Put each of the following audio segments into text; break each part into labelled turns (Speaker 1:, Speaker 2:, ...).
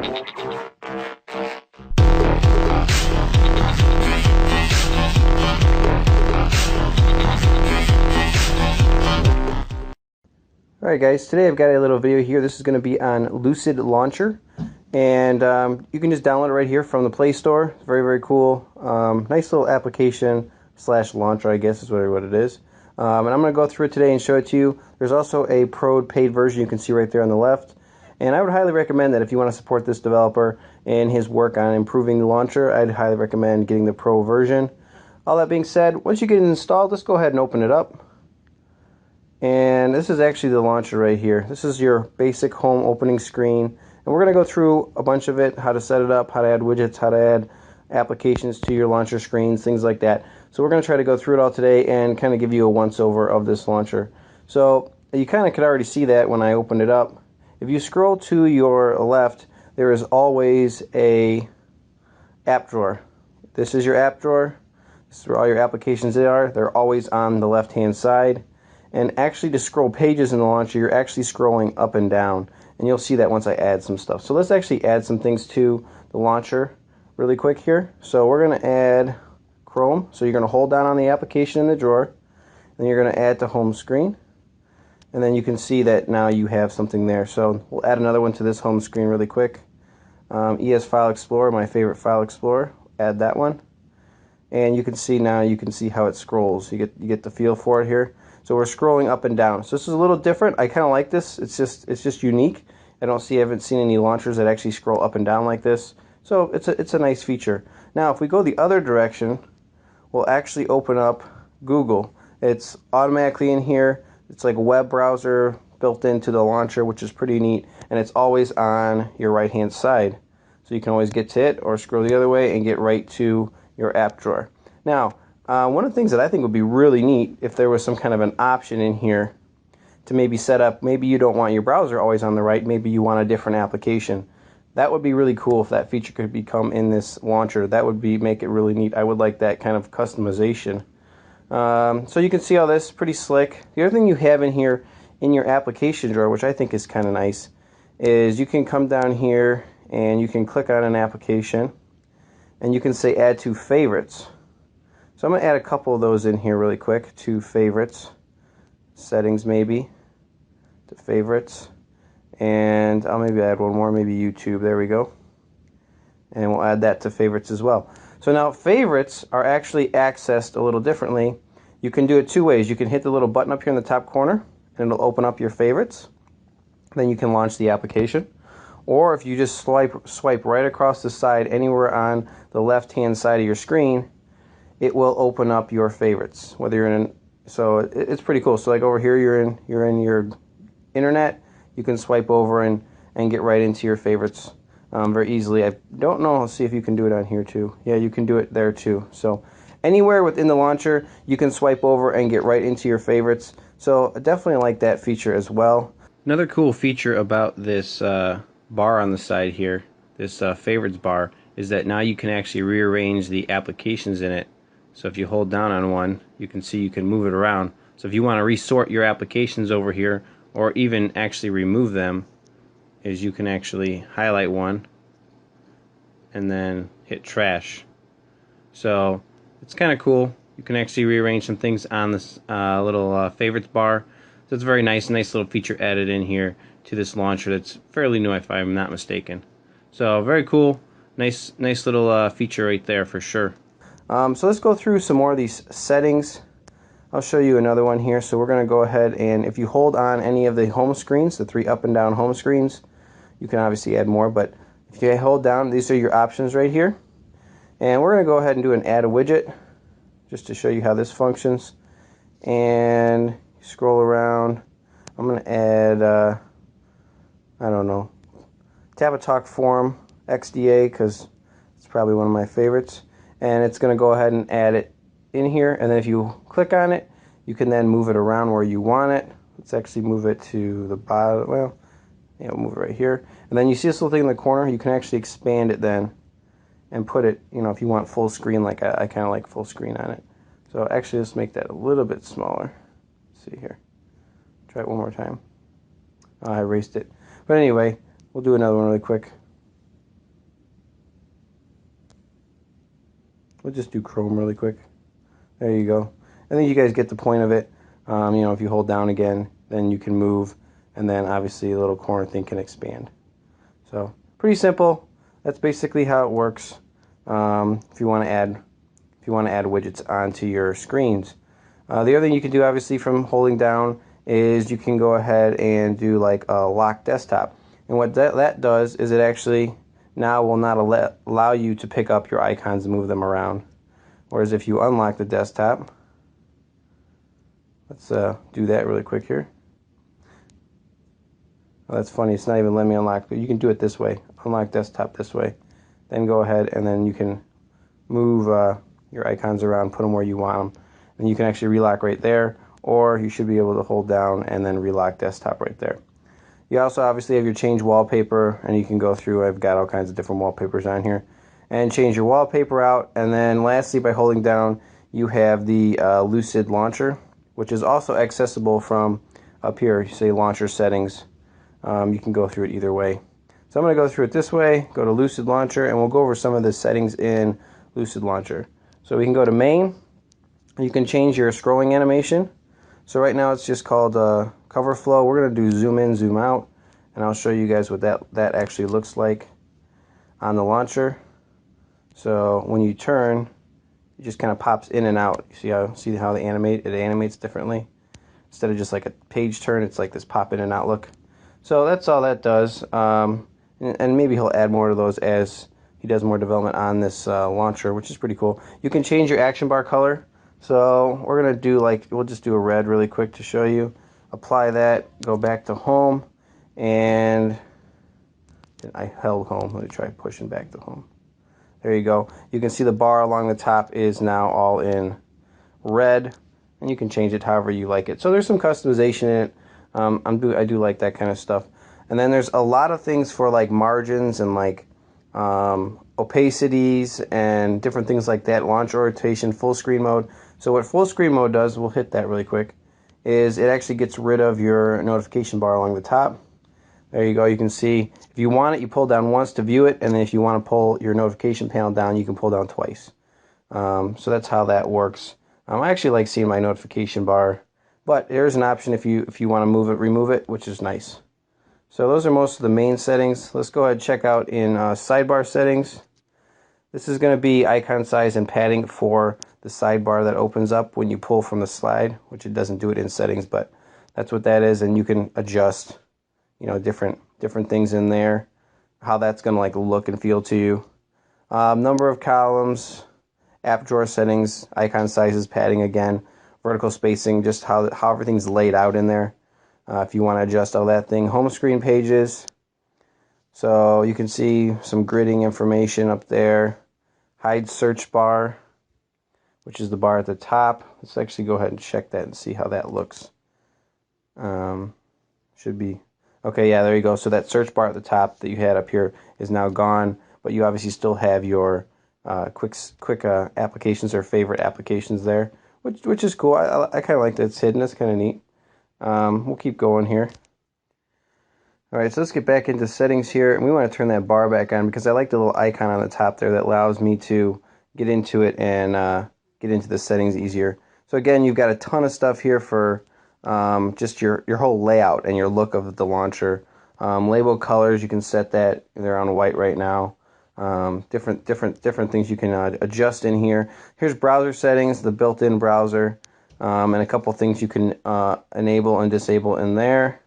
Speaker 1: Alright guys, today I've got a little video here. This is going to be on Lucid Launcher, and you can just download it right here from the Play Store. It's very, very cool. Nice little application slash launcher, I guess is what it is. And I'm going to go through it today and show it to you. There's also a Pro paid version you can see right there on the left. And I would highly recommend that if you want to support this developer and his work on improving the launcher, I'd highly recommend getting the Pro version. All that being said, once you get it installed, let's go ahead and open it up. And this is actually the launcher right here. This is your basic home opening screen. And we're going to go through a bunch of it, how to set it up, how to add widgets, how to add applications to your launcher screens, things like that. So we're going to try to go through it all today and kind of give you a once-over of this launcher. So you kind of could already see that when I opened it up. If you scroll to your left, there is always a app drawer. This is your app drawer. This is where all your applications are. They're always on the left-hand side. And actually to scroll pages in the launcher, you're actually scrolling up and down. And you'll see that once I add some stuff. So let's actually add some things to the launcher really quick here. So we're going to add Chrome. So you're going to hold down on the application in the drawer. And you're going to add to home screen. And then you can see that now you have something there. So we'll add another one to this home screen really quick. ES File Explorer, my favorite file explorer. Add that one. And you can see now, you can see how it scrolls. You get the feel for it here. So we're scrolling up and down. So this is a little different. I kind of like this. It's just unique. I haven't seen any launchers that actually scroll up and down like this. So it's a nice feature. Now if we go the other direction, we'll actually open up Google. It's automatically in here. It's like a web browser built into the launcher, which is pretty neat. And it's always on your right hand side. So you can always get to it or scroll the other way and get right to your app drawer. Now, one of the things that I think would be really neat if there was some kind of an option in here to maybe set up, maybe you don't want your browser always on the right, maybe you want a different application. That would be really cool if that feature could become in this launcher. That would make it really neat. I would like that kind of customization. So you can see all this, pretty slick. The other thing you have in here in your application drawer, which I think is kind of nice, is you can come down here and you can click on an application and you can say add to favorites. So I'm going to add a couple of those in here really quick to favorites, settings maybe, to favorites, and I'll maybe add one more, maybe YouTube, there we go. And we'll add that to favorites as well. So now favorites are actually accessed a little differently. You can do it two ways. You can hit the little button up here in the top corner and it'll open up your favorites. Then you can launch the application. Or if you just swipe right across the side anywhere on the left hand side of your screen, it will open up your favorites. Whether you're in, so it's pretty cool. So like over here, you're in your internet. You can swipe over and get right into your favorites very easily. I don't know. Let's see if you can do it on here too. Yeah, you can do it there too. So anywhere within the launcher, you can swipe over and get right into your favorites. So I definitely like that feature as well. Another cool feature about this bar on the side here, this favorites bar, is that now you can actually rearrange the applications in it. So if you hold down on one, you can see you can move it around. So if you want to resort your applications over here, or even actually remove them, is you can actually highlight one and then hit trash. So it's kind of cool. You can actually rearrange some things on this little favorites bar. So it's a very nice little feature added in here to this launcher that's fairly new if I'm not mistaken. So very cool. Nice little feature right there for sure. So let's go through some more of these settings. I'll show you another one here. So we're going to go ahead and if you hold on any of the home screens, the three up and down home screens, you can obviously add more, but if you hold down, these are your options right here. And we're going to go ahead and do an add a widget just to show you how this functions. And scroll around. I'm going to add, I don't know, Tap a Talk Forum XDA because it's probably one of my favorites. And it's going to go ahead and add it in here, and then if you click on it, you can then move it around where you want it. Let's actually move it to the bottom. Well, yeah, we'll move it right here. And then you see this little thing in the corner, you can actually expand it then and put it, if you want full screen, like I kind of like full screen on it. So actually let's make that a little bit smaller. Let's see here. Try it one more time. Oh, I erased it. But anyway, we'll do another one really quick. We'll just do Chrome really quick. There you go. I think you guys get the point of it. You know, if you hold down again, then you can move, and then obviously the little corner thing can expand. So pretty simple. That's basically how it works. If you want to add widgets onto your screens. The other thing you can do, obviously, from holding down is you can go ahead and do like a lock desktop. And what that does is it actually now will not allow you to pick up your icons and move them around. Whereas if you unlock the desktop, let's do that really quick here. Oh, that's funny, it's not even letting me unlock, but you can do it this way. Unlock desktop this way. Then go ahead and then you can move your icons around, put them where you want them. And you can actually relock right there, or you should be able to hold down and then relock desktop right there. You also obviously have your change wallpaper, and you can go through, I've got all kinds of different wallpapers on here, and change your wallpaper out. And then lastly, by holding down, you have the Lucid Launcher, which is also accessible from up here. You say Launcher Settings. You can go through it either way. So I'm going to go through it this way, go to Lucid Launcher, and we'll go over some of the settings in Lucid Launcher. So we can go to Main. You can change your scrolling animation. So right now it's just called cover flow. We're going to do zoom in, zoom out, and I'll show you guys what that actually looks like on the launcher. So when you turn, it just kind of pops in and out. You see how they animate? It animates differently. Instead of just like a page turn, it's like this pop in and out look. So that's all that does. And maybe he'll add more of those as he does more development on this launcher, which is pretty cool. You can change your action bar color. So we're going to do we'll just do a red really quick to show you. Apply that, go back to home, and I held home. Let me try pushing back to home. There you go. You can see the bar along the top is now all in red, and you can change it however you like it. So there's some customization in it. I do like that kind of stuff. And then there's a lot of things for like margins and like opacities and different things like that. Launch rotation, full screen mode. So what full screen mode does, we'll hit that really quick, is it actually gets rid of your notification bar along the top. There you go. You can see if you want it, you pull down once to view it, and then if you want to pull your notification panel down, you can pull down twice. So that's how that works. I actually like seeing my notification bar, but there's an option if you want to move it, remove it, which is nice. So those are most of the main settings. Let's go ahead and check out in sidebar settings. This is going to be icon size and padding for the sidebar that opens up when you pull from the slide, which it doesn't do it in settings, but that's what that is. And you can adjust, you know, different things in there, how that's going to like look and feel to you. Number of columns, app drawer settings, icon sizes, padding again, vertical spacing, just how everything's laid out in there. If you want to adjust all that thing. Home screen pages. So you can see some gridding information up there. Hide search bar, which is the bar at the top. Let's actually go ahead and check that and see how that looks. Should be okay. Yeah, there you go. So that search bar at the top that you had up here is now gone, but you obviously still have your quick applications or favorite applications there, which is cool. I kind of like that it's hidden. That's kind of neat. We'll keep going here. Alright, so let's get back into settings here, and we want to turn that bar back on because I like the little icon on the top there that allows me to get into it and get into the settings easier. So again, you've got a ton of stuff here for just your whole layout and your look of the launcher. Label colors, you can set that. They're on white right now. Different things you can adjust in here. Here's browser settings, the built-in browser, and a couple things you can enable and disable in there.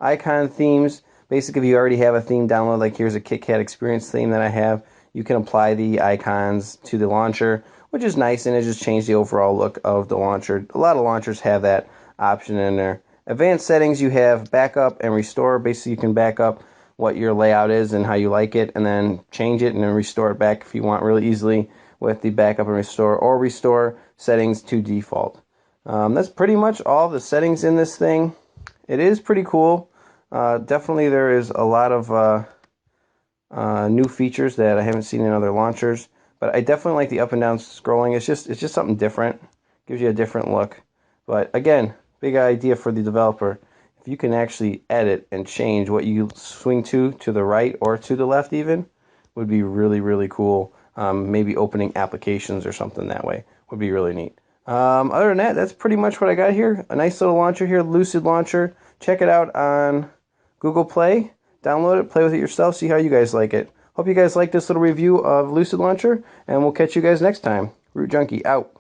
Speaker 1: Icon themes, basically if you already have a theme downloaded, like here's a KitKat experience theme that I have, you can apply the icons to the launcher, which is nice, and it just changed the overall look of the launcher. A lot of launchers have that option in there. Advanced settings, you have backup and restore. Basically you can back up what your layout is and how you like it, and then change it and then restore it back if you want really easily with the backup and restore, or restore settings to default. That's pretty much all the settings in this thing. It is pretty cool. Definitely there is a lot of new features that I haven't seen in other launchers, but I definitely like the up and down scrolling. It's just something different. Gives you a different look. But again, big idea for the developer. If you can actually edit and change what you swing to the right or to the left even, would be really, really cool. maybe opening applications or something that way would be really neat. Other than that, that's pretty much what I got here. A nice little launcher here, Lucid Launcher. Check it out on Google Play. Download it, play with it yourself, see how you guys like it. Hope you guys like this little review of Lucid Launcher, and we'll catch you guys next time. Root Junkie out.